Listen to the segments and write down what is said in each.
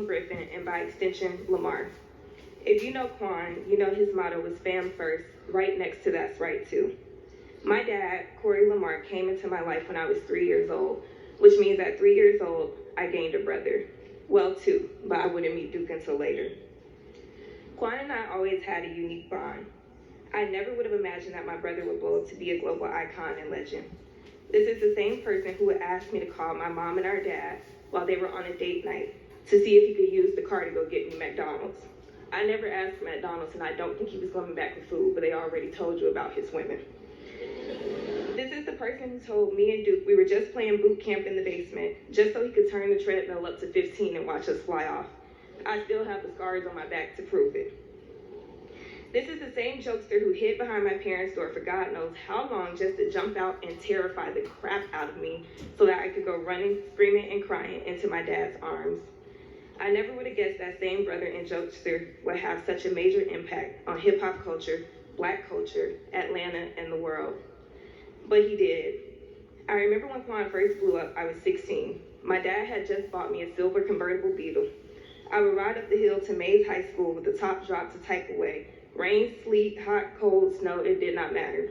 Quan Griffin, and by extension, Lamar. If you know Quan, you know his motto was fam first, right next to that's right too. My dad, Corey Lamar, came into my life when I was 3 years old, which means at 3 years old, I gained a brother. Well, two, but I wouldn't meet Duke until later. Quan and I always had a unique bond. I never would have imagined that my brother would blow up to be a global icon and legend. This is the same person who would ask me to call my mom and our dad while they were on a date night to see if he could use the car to go get me McDonald's. I never asked for McDonald's, and I don't think he was coming back with food, but they already told you about his women. This is the person who told me and Duke we were just playing boot camp in the basement, just so he could turn the treadmill up to 15 and watch us fly off. I still have the scars on my back to prove it. This is the same jokester who hid behind my parents' door for God knows how long just to jump out and terrify the crap out of me so that I could go running, screaming, and crying into my dad's arms. I never would have guessed that same brother and jokester would have such a major impact on hip-hop culture, black culture, Atlanta, and the world. But he did. I remember when Quan first blew up, I was 16. My dad had just bought me a silver convertible Beetle. I would ride up the hill to Mays High School with the top dropped to type away. Rain, sleet, hot, cold, snow, it did not matter.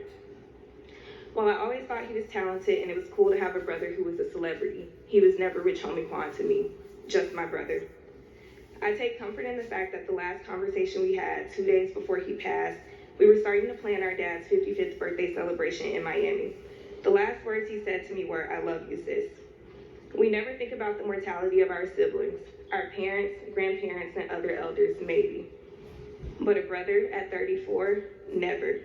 While I always thought he was talented and it was cool to have a brother who was a celebrity, he was never Rich Homie Quan to me, just my brother. I take comfort in the fact that the last conversation we had 2 days before he passed, we were starting to plan our dad's 55th birthday celebration in Miami. The last words he said to me were, "I love you, sis." We never think about the mortality of our siblings, our parents, grandparents, and other elders, maybe. But a brother at 34, never.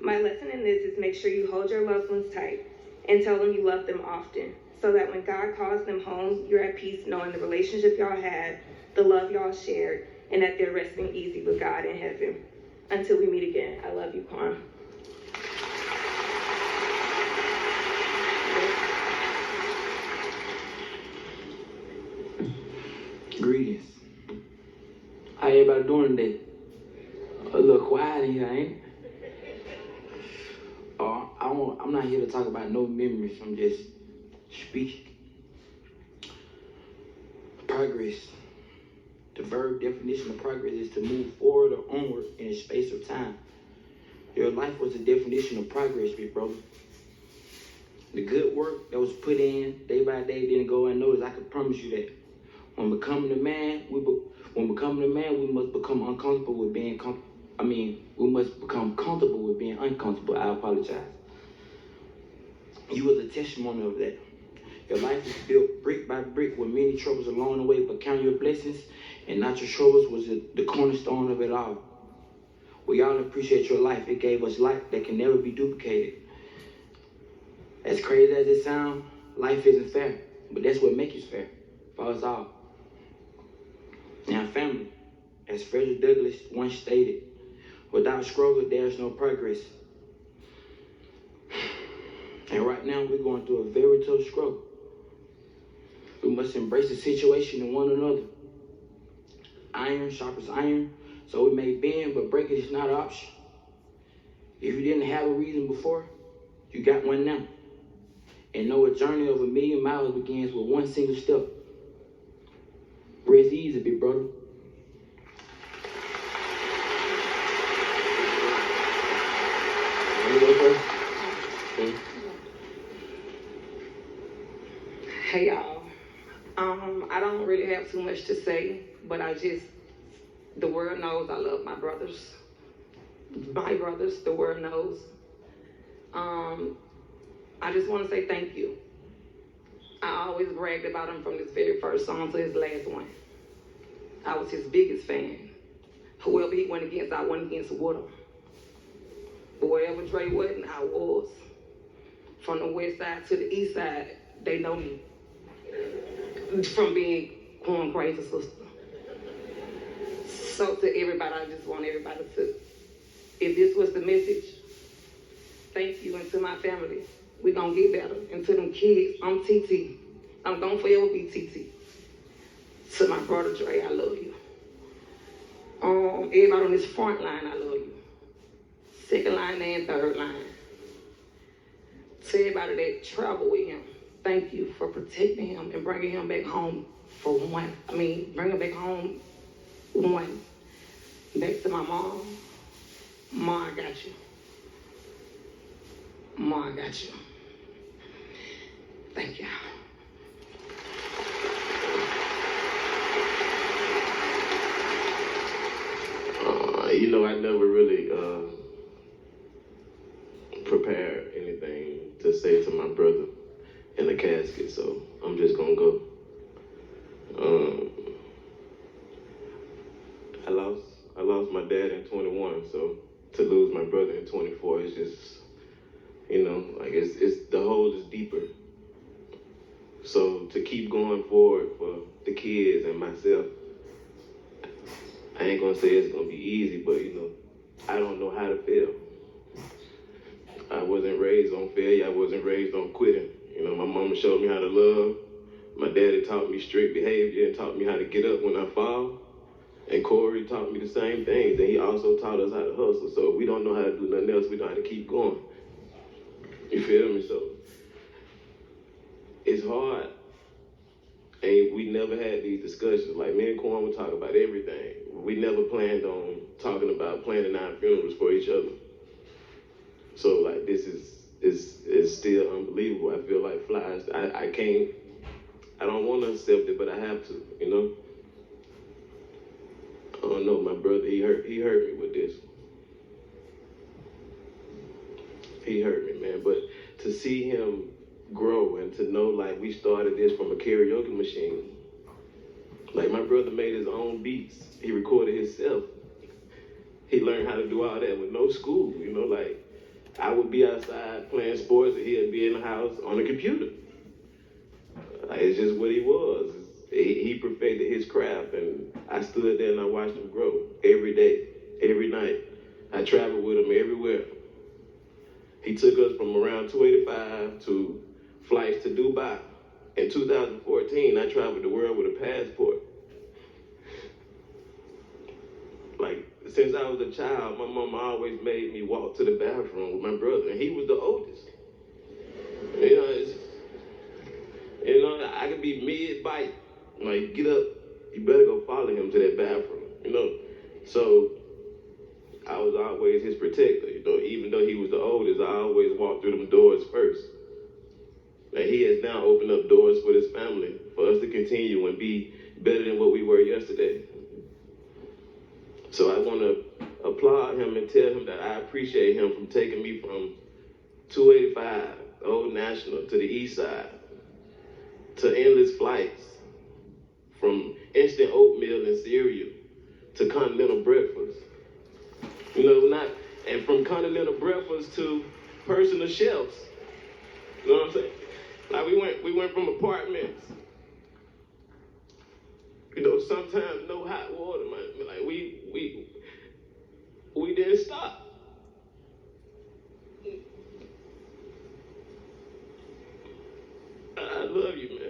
My lesson in this is make sure you hold your loved ones tight and tell them you love them often, so that when God calls them home, you're at peace knowing the relationship y'all had, the love y'all shared, and that they're resting easy with God in heaven. Until we meet again, I love you, Quan. Greetings. How everybody doing today? A little quiet in here, ain't it? I'm not here to talk about no memories. I'm just speaking. Progress. The verb definition of progress is to move forward or onward in a space of time. Your life was the definition of progress, big brother. The good work that was put in day by day didn't go unnoticed. I can promise you that. When becoming a man, we must become uncomfortable with being comfortable. We must become comfortable with being uncomfortable. I apologize. You was a testimony of that. Your life was built brick by brick with many troubles along the way, but count your blessings and not your troubles was the cornerstone of it all. We all appreciate your life. It gave us life that can never be duplicated. As crazy as it sounds, life isn't fair, but that's what makes it fair for us all. Now, family, as Frederick Douglass once stated, without struggle, there's no progress. And right now, we're going through a very tough struggle. We must embrace the situation in one another. Iron sharpens iron, so we may bend, but breaking is not an option. If you didn't have a reason before, you got one now. And know a journey of 1,000,000 miles begins with one single step. Rest easy, big brother. Hey y'all, I don't really have too much to say, but the world knows I love my brothers. The world knows. I just want to say thank you. I always bragged about him from his very first song to his last one. I was his biggest fan. Whoever he went against, I went against with him. But wherever Dre wasn't, I was. From the west side to the east side, they know me. From being Quan Crazy sister. So to everybody, I just want everybody to, if this was the message, thank you, and to my family, we gonna get better. And to them kids, I'm TT. I'm gonna forever be TT. To my brother Dre, I love you. Everybody on this front line, I love you. Second line and third line. To everybody that travel with him, thank you for protecting him and bringing him back home for one. Bringing him back home one. Back to my mom. Ma, I got you. Ma, I got you. Thank you. I never really prepared anything to say to my brother in the casket, so I'm just gonna go. I lost my dad in 21, so to lose my brother in 24 is just, it's the hole is deeper. So to keep going forward for the kids and myself, I ain't gonna say it's gonna be easy, but I don't know how to fail. I wasn't raised on failure. I wasn't raised on quitting. My mama showed me how to love. My daddy taught me strict behavior and taught me how to get up when I fall. And Corey taught me the same things, and he also taught us how to hustle. So if we don't know how to do nothing else, we know how to keep going. You feel me? So it's hard. And we never had these discussions. Like, me and Quan would talk about everything. We never planned on talking about planning our funerals for each other. So, like, this is still unbelievable. I feel like flies. I don't want to accept it, but I have to, I don't know, my brother, he hurt me with this. He hurt me, man. But to see him grow and to know, like, we started this from a karaoke machine. Like, my brother made his own beats. He recorded himself. He learned how to do all that with no school, like, I would be outside playing sports and he'd be in the house on the computer. It's just what he was. He perfected his craft, and I stood there and I watched him grow every day, every night. I traveled with him everywhere. He took us from around 285 to flights to Dubai. In 2014, I traveled the world with a passport. Like, since I was a child, my mama always made me walk to the bathroom with my brother, and he was the oldest. I could be mid-bite, like, get up, you better go follow him to that bathroom, So I was always his protector, even though he was the oldest, I always walked through them doors first. And he has now opened up doors for this family, for us to continue and be better than what we were yesterday. So I want to applaud him and tell him that I appreciate him from taking me from 285, Old National, to the East Side, to endless flights, from instant oatmeal and cereal to continental breakfast. And from continental breakfast to personal chefs. You know what I'm saying? Like, we went from apartments. Sometimes no hot water, man. Like, we didn't stop. I love you, man.